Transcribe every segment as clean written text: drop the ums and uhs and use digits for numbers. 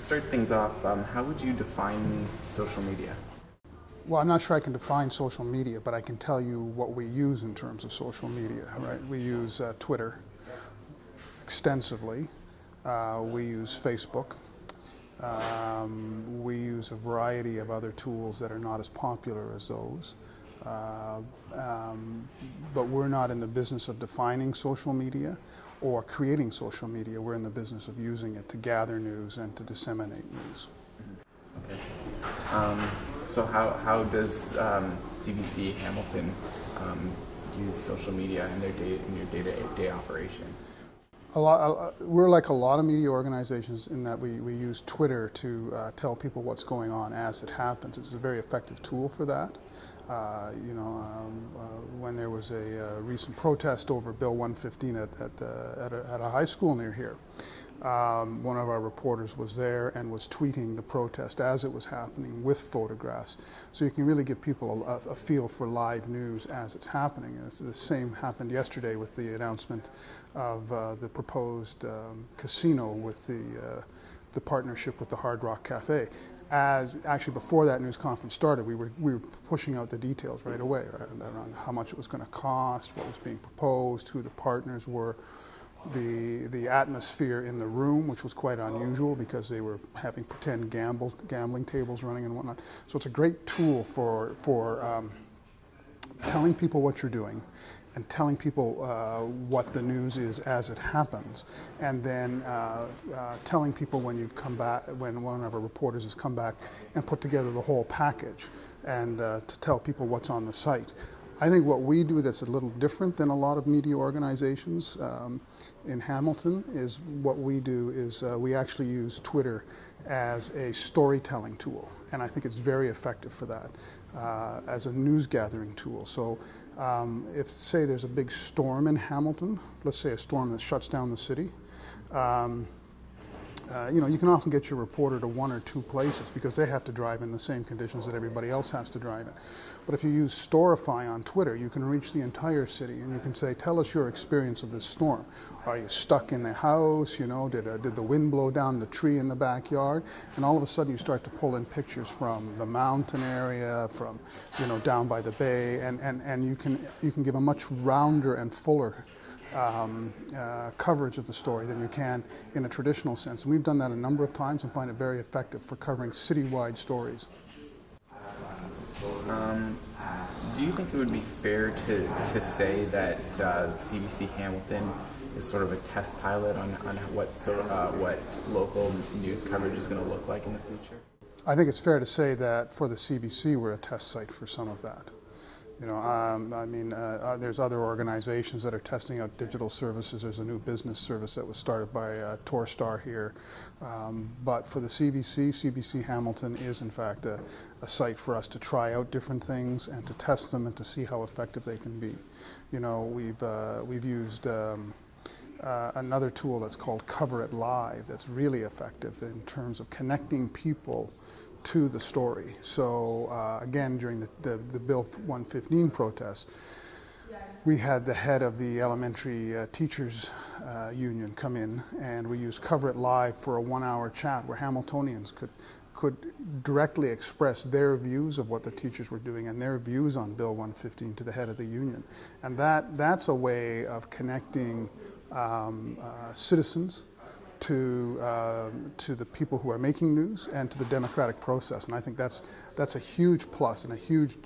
start things off, how would you define social media? Well, I'm not sure I can define social media, but I can tell you what we use in terms of social media, right? We use Twitter extensively. We use Facebook. We use a variety of other tools that are not as popular as those. But we're not in the business of defining social media or creating social media. We're in the business of using it to gather news and to disseminate news. Okay. So how does CBC Hamilton use social media in your day-to-day operation? We're like a lot of media organizations in that we use Twitter to tell people what's going on as it happens. It's a very effective tool for that. When there was a recent protest over Bill 115 at a high school near here, one of our reporters was there and was tweeting the protest as it was happening with photographs. So you can really give people a feel for live news as it's happening. The same happened yesterday with the announcement of the proposed casino with the partnership with the Hard Rock Cafe. Actually before that news conference started, we were pushing out the details right away, right, around how much it was going to cost, what was being proposed, who the partners were. The atmosphere in the room, which was quite unusual because they were having pretend gambling tables running and whatnot. So it's a great tool for telling people what you're doing and telling people what the news is as it happens, and then telling people when you've come back, when one of our reporters has come back and put together the whole package, and to tell people what's on the site. I think what we do that's a little different than a lot of media organizations in Hamilton is what we do is we actually use Twitter as a storytelling tool, and I think it's very effective for that as a news gathering tool. So if, say, there's a big storm in Hamilton, let's say a storm that shuts down the city, you can often get your reporter to one or two places because they have to drive in the same conditions that everybody else has to drive in. But if you use Storify on Twitter, you can reach the entire city and you can say, tell us your experience of this storm. Are you stuck in the house? You know, did the wind blow down the tree in the backyard? And all of a sudden you start to pull in pictures from the mountain area, from, down by the bay, and you can give a much rounder and fuller coverage of the story than you can in a traditional sense. And we've done that a number of times and find it very effective for covering citywide stories. Do you think it would be fair to say that CBC Hamilton is sort of a test pilot on what local news coverage is going to look like in the future? I think it's fair to say that for the CBC we're a test site for some of that. There's other organizations that are testing out digital services. There's a new business service that was started by Torstar here. But for the CBC Hamilton is in fact a site for us to try out different things and to test them and to see how effective they can be. We've used another tool that's called Cover It Live that's really effective in terms of connecting people to the story. So again, during the Bill 115 protests, we had the head of the elementary teachers union come in, and we used Cover It Live for a 1-hour chat where Hamiltonians could directly express their views of what the teachers were doing and their views on Bill 115 to the head of the union. And that's a way of connecting citizens to the people who are making news and to the democratic process, and I think that's a huge plus and a huge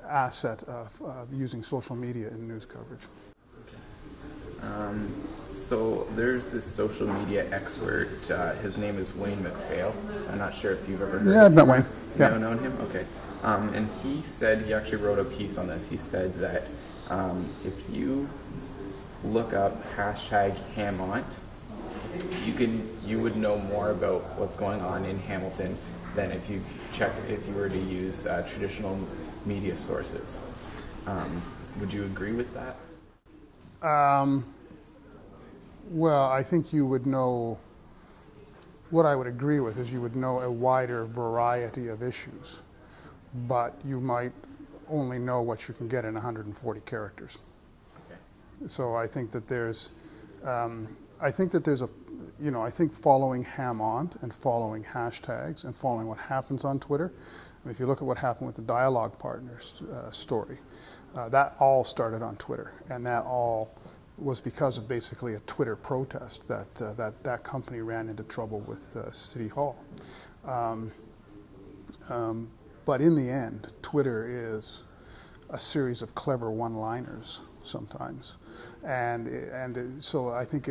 asset of using social media in news coverage. So there's this social media expert. His name is Wayne McPhail. I'm not sure if you've ever heard of him. Yeah, I've met Wayne. You ever known him? Okay. And he actually wrote a piece on this. He said that if you look up #Hamont, you would know more about what's going on in Hamilton than if you were to use traditional media sources. Would you agree with that? Well, I think you would know, what I would agree with is you would know a wider variety of issues, but you might only know what you can get in 140 characters. So I think that there's you know, I think following Hamont and following hashtags and following what happens on Twitter, I mean, if you look at what happened with the Dialogue Partners story, that all started on Twitter, and that all was because of basically a Twitter protest that company ran into trouble with City Hall. But in the end, Twitter is a series of clever one-liners sometimes, and so I think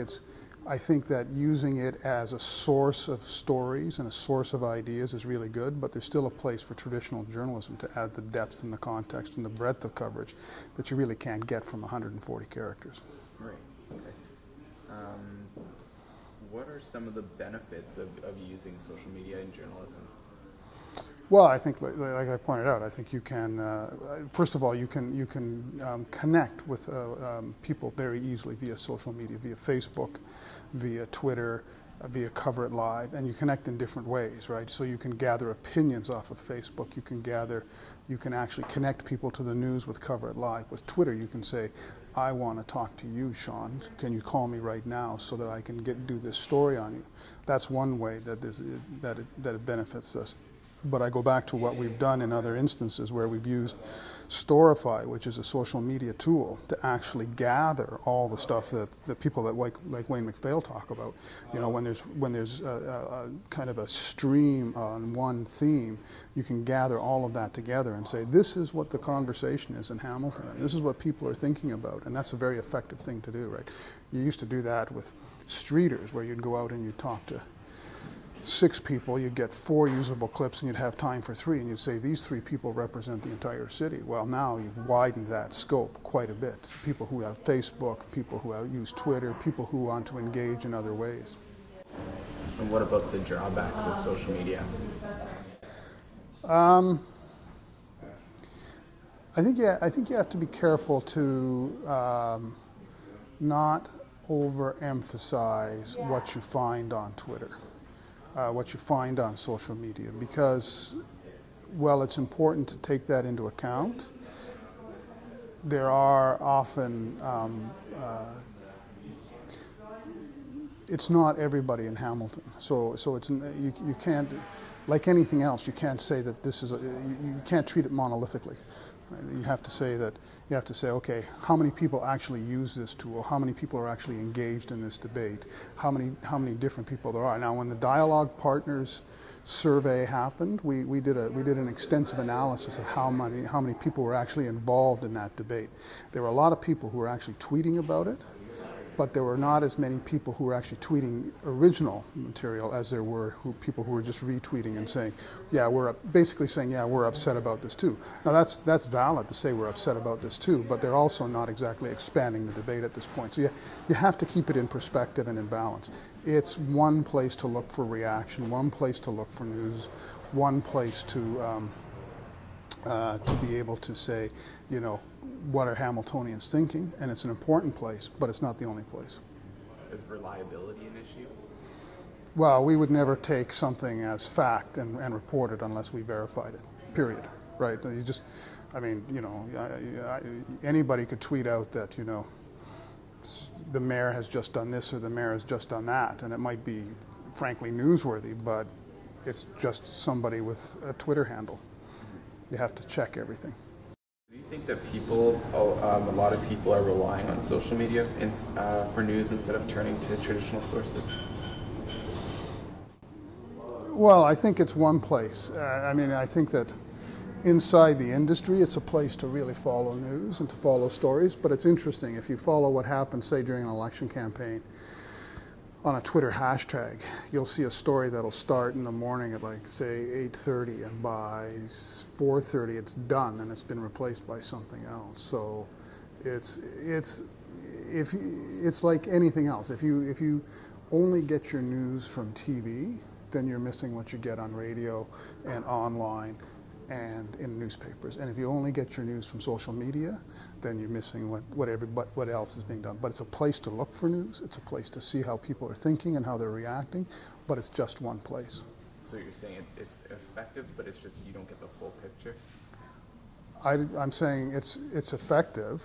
that using it as a source of stories and a source of ideas is really good, but there's still a place for traditional journalism to add the depth and the context and the breadth of coverage that you really can't get from 140 characters. Right. Okay. What are some of the benefits of using social media in journalism? Well, I think, like I pointed out, I think you can, first of all, you can connect with people very easily via social media, via Facebook, via Twitter, via Cover It Live, and you connect in different ways, right? So you can gather opinions off of Facebook. You can actually connect people to the news with Cover It Live. With Twitter, you can say, I want to talk to you, Sean. Can you call me right now so that I can do this story on you? That's one way that it benefits us. But I go back to what we've done in other instances where we've used Storify, which is a social media tool, to actually gather all the stuff that the people that like Wayne McPhail talk about. You know, when there's a kind of a stream on one theme, you can gather all of that together and say, this is what the conversation is in Hamilton, and this is what people are thinking about, and that's a very effective thing to do, right? You used to do that with streeters, where you'd go out and you'd talk to 6 people, you'd get 4 usable clips, and you'd have time for 3, and you'd say these 3 people represent the entire city. Well, now you've widened that scope quite a bit. People who have Facebook, people who use Twitter, people who want to engage in other ways. And what about the drawbacks of social media? I think you have to be careful to not overemphasize what you find on Twitter. What you find on social media, because, well, it's important to take that into account. There are often, it's not everybody in Hamilton, so it's you can't, like anything else, you can't say that this is you can't treat it monolithically. Right? You have to say, okay, how many people actually use this tool? How many people are actually engaged in this debate? How many different people there are? Now, when the Dialogue Partners survey happened, we did an extensive analysis of how many people were actually involved in that debate. There were a lot of people who were actually tweeting about it, but there were not as many people who were actually tweeting original material as there were people who were just retweeting and saying, yeah, basically saying, yeah, we're upset about this too. Now that's valid to say we're upset about this too, but they're also not exactly expanding the debate at this point. So you have to keep it in perspective and in balance. It's one place to look for reaction, one place to look for news, one place to be able to say, you know, what are Hamiltonians thinking? And it's an important place, but it's not the only place. Is reliability an issue? Well, we would never take something as fact and report it unless we verified it, period, right? You just, I mean, you know, anybody could tweet out that, you know, the mayor has just done this or the mayor has just done that, and it might be, frankly, newsworthy, but it's just somebody with a Twitter handle. You have to check everything. Do you think that a lot of people are relying on social media for news instead of turning to traditional sources? Well, I think it's one place. I mean, I think that inside the industry, it's a place to really follow news and to follow stories. But it's interesting, if you follow what happens, say, during an election campaign, on a Twitter hashtag, you'll see a story that'll start in the morning at, like, say, 8:30, and by 4:30 it's done and it's been replaced by something else. So it's like anything else. If you only get your news from TV, then you're missing what you get on radio and online and in newspapers. And if you only get your news from social media, then you're missing what else is being done. But it's a place to look for news. It's a place to see how people are thinking and how they're reacting, but it's just one place. So you're saying it's effective, but it's just you don't get the full picture? I'm saying it's effective,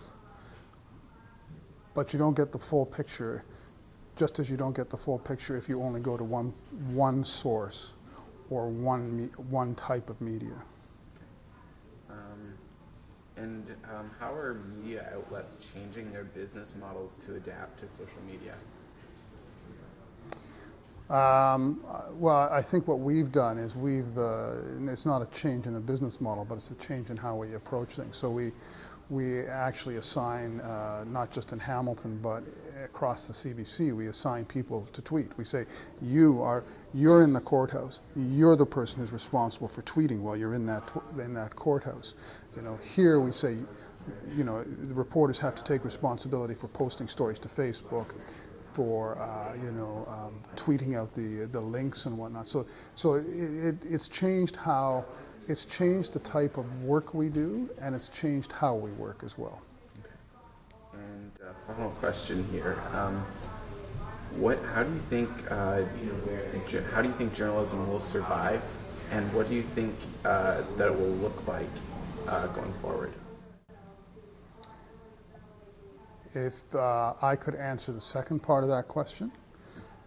but you don't get the full picture just as you don't get the full picture if you only go to one source or one type of media. How are media outlets changing their business models to adapt to social media? Well, I think what we've done is and it's not a change in the business model, but it's a change in how we approach things. So we actually assign, not just in Hamilton, but across the CBC, we assign people to tweet. We say, you're in the courthouse. You're the person who's responsible for tweeting while you're in that courthouse. Here we say, the reporters have to take responsibility for posting stories to Facebook, for tweeting out the links and whatnot. So it's changed how. It's changed the type of work we do, and it's changed how we work as well. Okay. And final question here: how do you think journalism will survive, and what do you think that it will look like going forward? If I could answer the second part of that question,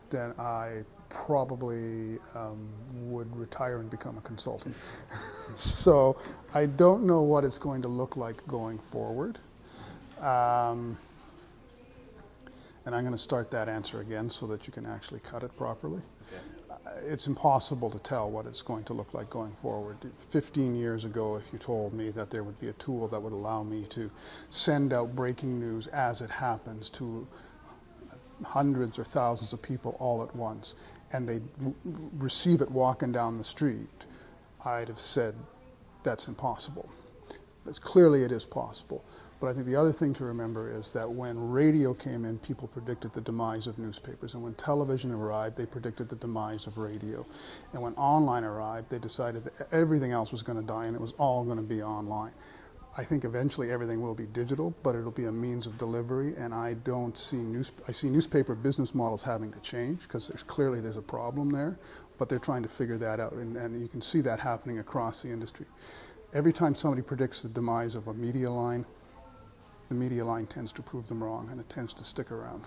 then I probably would retire and become a consultant. So I don't know what it's going to look like going forward. And I'm going to start that answer again so that you can actually cut it properly. Okay. It's impossible to tell what it's going to look like going forward. 15 years ago, if you told me that there would be a tool that would allow me to send out breaking news as it happens to hundreds or thousands of people all at once, and they receive it walking down the street, I'd have said that's impossible. But clearly it is possible. But I think the other thing to remember is that when radio came in, people predicted the demise of newspapers. And when television arrived, they predicted the demise of radio. And when online arrived, they decided that everything else was going to die and it was all going to be online. I think eventually everything will be digital, but it'll be a means of delivery, and I see newspaper business models having to change because there's a problem there, but they're trying to figure that out, and you can see that happening across the industry. Every time somebody predicts the demise of a media line, the media line tends to prove them wrong, and it tends to stick around.